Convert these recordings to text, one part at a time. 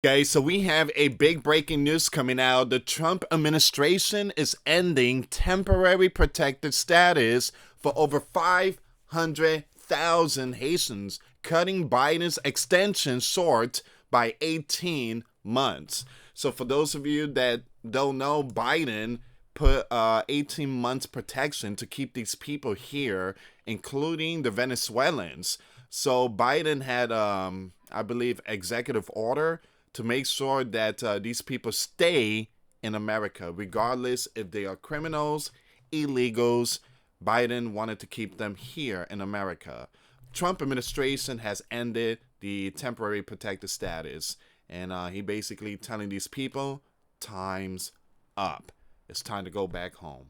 Guys, so we have a big breaking news coming out. The Trump administration is ending temporary protected status for over 500,000 Haitians, cutting Biden's extension short by 18 months. So, for those of you that don't know, Biden put 18 months protection to keep these people here, including the Venezuelans. So, Biden had, I believe, executive order to make sure that these people stay in America, regardless if they are criminals, illegals. Biden wanted to keep them here in America. Trump administration has ended the temporary protected status, and he basically telling these people, time's up. It's time to go back home.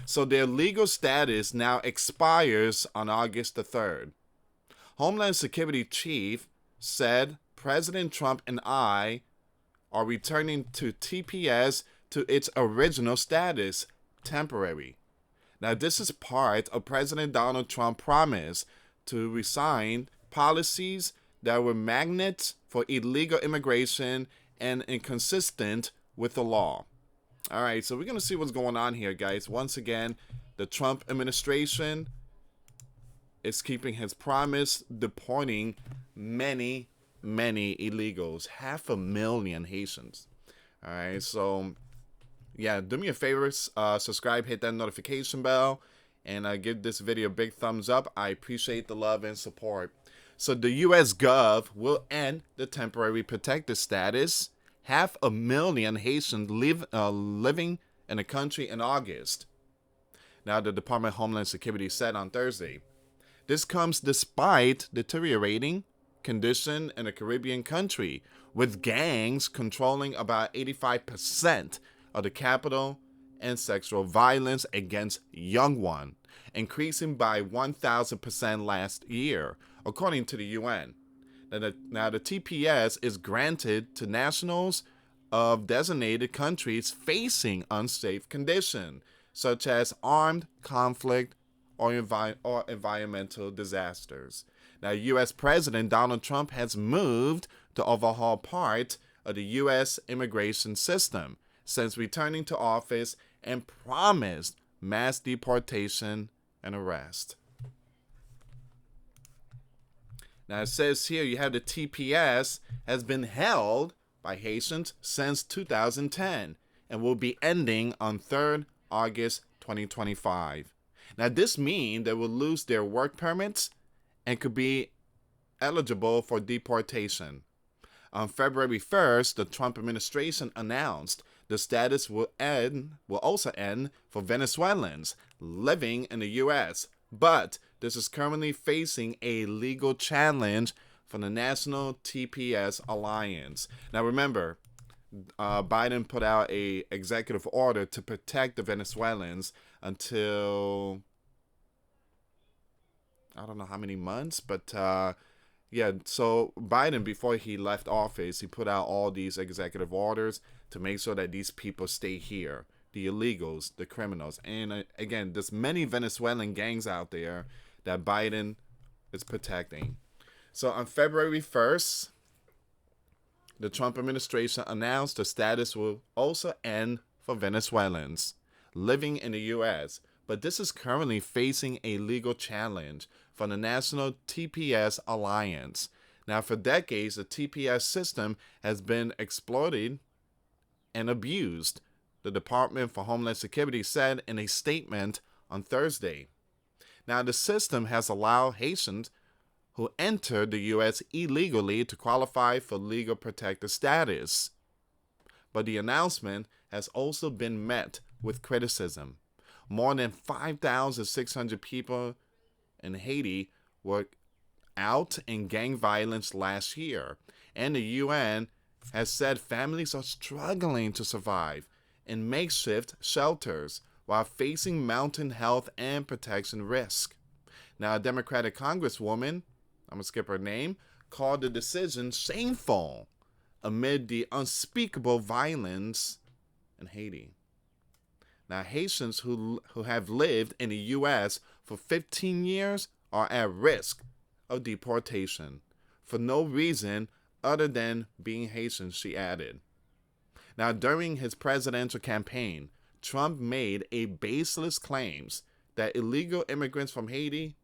So their legal status now expires on August the 3rd. Homeland Security Chief said President Trump and I are returning to TPS to its original status, temporary. Now, this is part of President Donald Trump's promise to resign policies that were magnets for illegal immigration and inconsistent with the law. All right, so we're going to see what's going on here, guys. Once again, the Trump administration is keeping his promise, deporting many illegals, 500,000 Haitians. All right, so yeah, do me a favor, subscribe, hit that notification bell, and give this video a big thumbs up. I appreciate the love and support. So the U.S. Gov will end the temporary protected status. 500,000 Haitians living in the country in August. Now, the Department of Homeland Security said on Thursday, this comes despite deteriorating condition in a Caribbean country, with gangs controlling about 85% of the capital and sexual violence against young ones, increasing by 1,000% last year, according to the UN. Now, the TPS is granted to nationals of designated countries facing unsafe conditions, such as armed conflict or environmental disasters. Now, U.S. President Donald Trump has moved to overhaul part of the U.S. immigration system since returning to office and promised mass deportation and arrest. Now, it says here you have the TPS has been held by Haitians since 2010 and will be ending on 3rd August 2025. Now, this means they will lose their work permits and could be eligible for deportation. On February 1st, the Trump administration announced the status will also end for Venezuelans living in the U.S., but this is currently facing a legal challenge from the National TPS Alliance. Now, remember, Biden put out a executive order to protect the Venezuelans until I don't know how many months, but yeah, so Biden, before he left office, he put out all these executive orders to make sure that these people stay here, the illegals, the criminals. And again, there's many Venezuelan gangs out there that Biden is protecting. So on February 1st, the Trump administration announced the status will also end for Venezuelans living in the U.S., but this is currently facing a legal challenge from the National TPS Alliance. Now, for decades, the TPS system has been exploited and abused, the Department for Homeland Security said in a statement on Thursday. Now, the system has allowed Haitians who entered the U.S. illegally to qualify for legal protected status. But the announcement has also been met with criticism. More than 5,600 people in Haiti were out in gang violence last year, and the UN has said families are struggling to survive in makeshift shelters while facing mounting health and protection risk. Now, a Democratic Congresswoman, I'm going to skip her name, called the decision shameful amid the unspeakable violence in Haiti. Now, Haitians who have lived in the U.S. for 15 years are at risk of deportation for no reason other than being Haitian, she added. Now, during his presidential campaign, Trump made a baseless claims that illegal immigrants from Haiti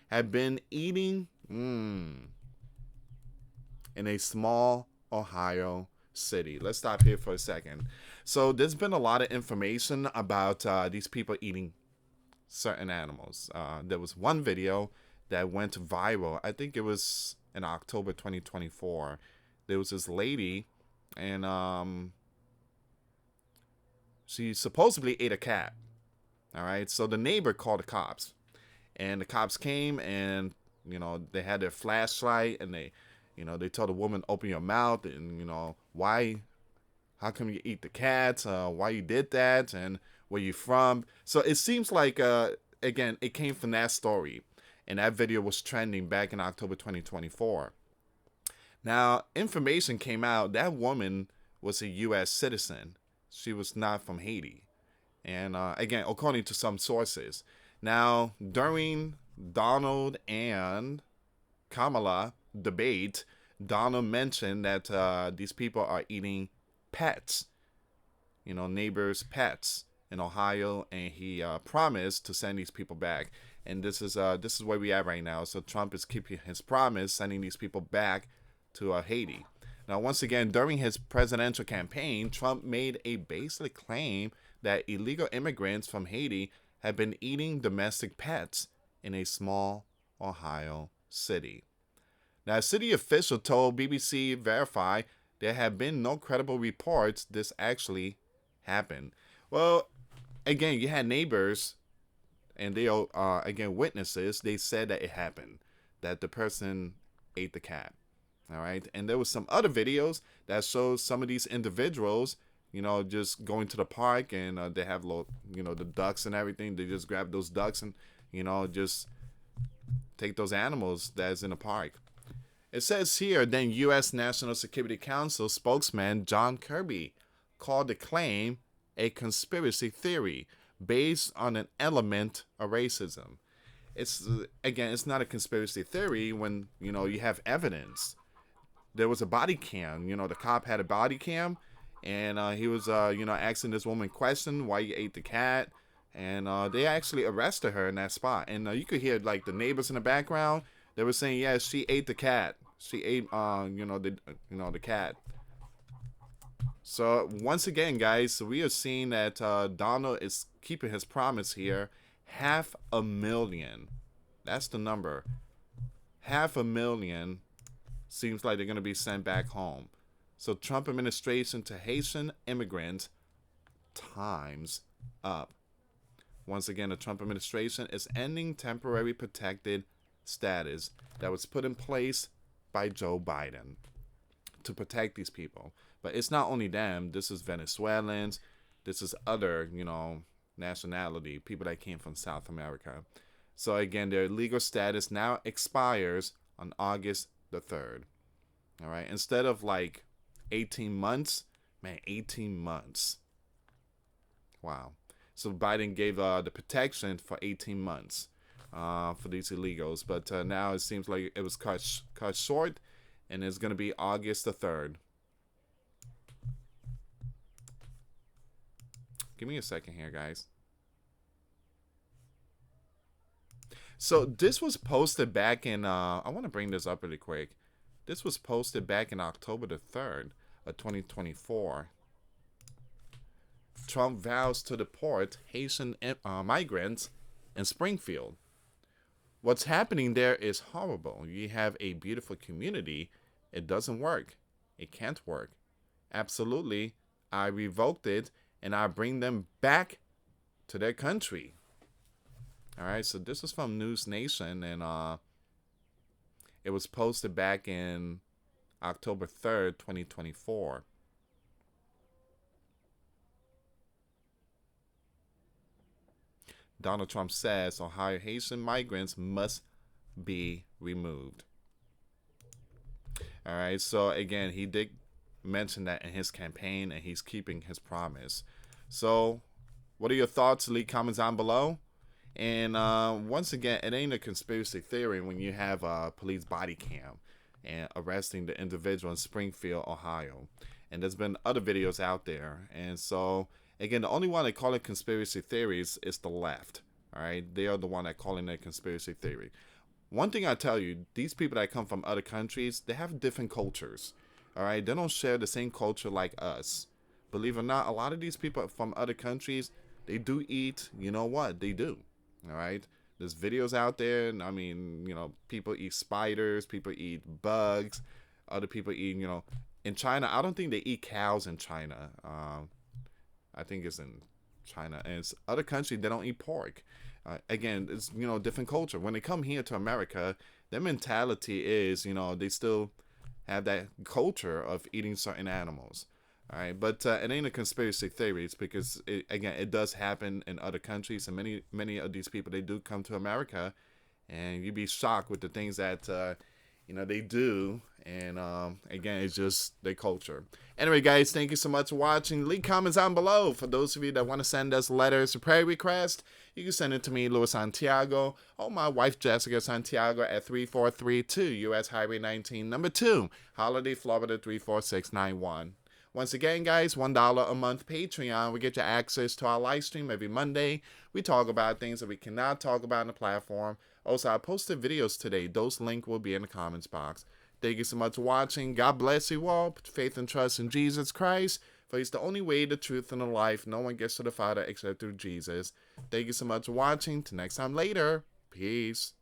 had been eating in a small Ohio city. Let's stop here for a second. So there's been a lot of information about these people eating certain animals. There was one video that went viral. I think it was in October 2024. There was this lady, and she supposedly ate a cat. All right, so the neighbor called the cops, and the cops came, and they had their flashlight, and they told the woman, open your mouth, and why, how come you eat the cat, why you did that, and where you from. So it seems like again, it came from that story, and that video was trending back in October 2024. Now, information came out that woman was a US citizen. She was not from Haiti. And again, according to some sources. Now, during Donald and Kamala debate, Donald mentioned that these people are eating pets, neighbors' pets in Ohio, and he promised to send these people back. And this is where we are right now. So Trump is keeping his promise, sending these people back to Haiti. Now, once again, during his presidential campaign, Trump made a basic claim that illegal immigrants from Haiti had been eating domestic pets in a small Ohio city. Now, a city official told BBC Verify there have been no credible reports this actually happened. Well, again, you had neighbors, and they are, again, witnesses. They said that it happened, that the person ate the cat. All right. And there was some other videos that shows some of these individuals, just going to the park, and they have, the ducks and everything. They just grab those ducks and, just take those animals that's in the park. It says here, then US National Security Council spokesman John Kirby called the claim a conspiracy theory based on an element of racism. It's not a conspiracy theory when, you have evidence. There was a body cam, the cop had a body cam, and he was, asking this woman question, why you ate the cat, and they actually arrested her in that spot. And you could hear, like, the neighbors in the background, they were saying, yeah, she ate the cat. She ate, the cat. So, once again, guys, we are seeing that Donald is keeping his promise here. 500,000. That's the number. 500,000 seems like they're going to be sent back home. So Trump administration to Haitian immigrants, time's up. Once again, the Trump administration is ending temporary protected status that was put in place by Joe Biden to protect these people. But it's not only them. This is Venezuelans. This is other, nationality, people that came from South America. So again, their legal status now expires on August the 3rd. All right. Instead of like 18 months, 18 months. Wow. So Biden gave the protection for 18 months for these illegals. But now it seems like it was cut short, and it's going to be August the 3rd. Give me a second here, guys. So this was posted back in, I want to bring this up really quick. This was posted back in October the 3rd of 2024. Trump vows to deport Haitian migrants in Springfield. What's happening there is horrible. You have a beautiful community. It doesn't work. It can't work. Absolutely. I revoked it, and I bring them back to their country. All right, so this is from News Nation, and it was posted back in October 3rd, 2024. Donald Trump says Ohio Haitian migrants must be removed. All right, so again, he did mention that in his campaign, and he's keeping his promise. So what are your thoughts? Leave comments down below. And once again, it ain't a conspiracy theory when you have a police body cam. and arresting the individual in Springfield, Ohio. And there's been other videos out there. And so, again, the only one that call it conspiracy theories is the left. All right, they are the one that calling it conspiracy theory. One thing I tell you, these people that come from other countries, they have different cultures. All right, they don't share the same culture like us. Believe it or not, a lot of these people from other countries, they do eat. You know what? They do. All right. There's videos out there, and I mean, people eat spiders, people eat bugs, other people eat, in China. I don't think they eat cows in China. I think it's in China, and it's other countries they don't eat pork. Again, it's different culture. When they come here to America, their mentality is they still have that culture of eating certain animals. All right, but it ain't a conspiracy theory. It's because it does happen in other countries, and many of these people they do come to America, and you'd be shocked with the things that they do. And again, it's just their culture. Anyway, guys, thank you so much for watching. Leave comments down below. For those of you that want to send us letters or prayer requests, you can send it to me, Luis Santiago, or my wife, Jessica Santiago, at 3432 US Highway 19, number 2, Holiday, Florida 34691. Once again, guys, $1 a month Patreon. We get you access to our live stream every Monday. We talk about things that we cannot talk about on the platform. Also, I posted videos today. Those links will be in the comments box. Thank you so much for watching. God bless you all. Put faith and trust in Jesus Christ, for He's the only way, the truth, and the life. No one gets to the Father except through Jesus. Thank you so much for watching. Till next time later. Peace.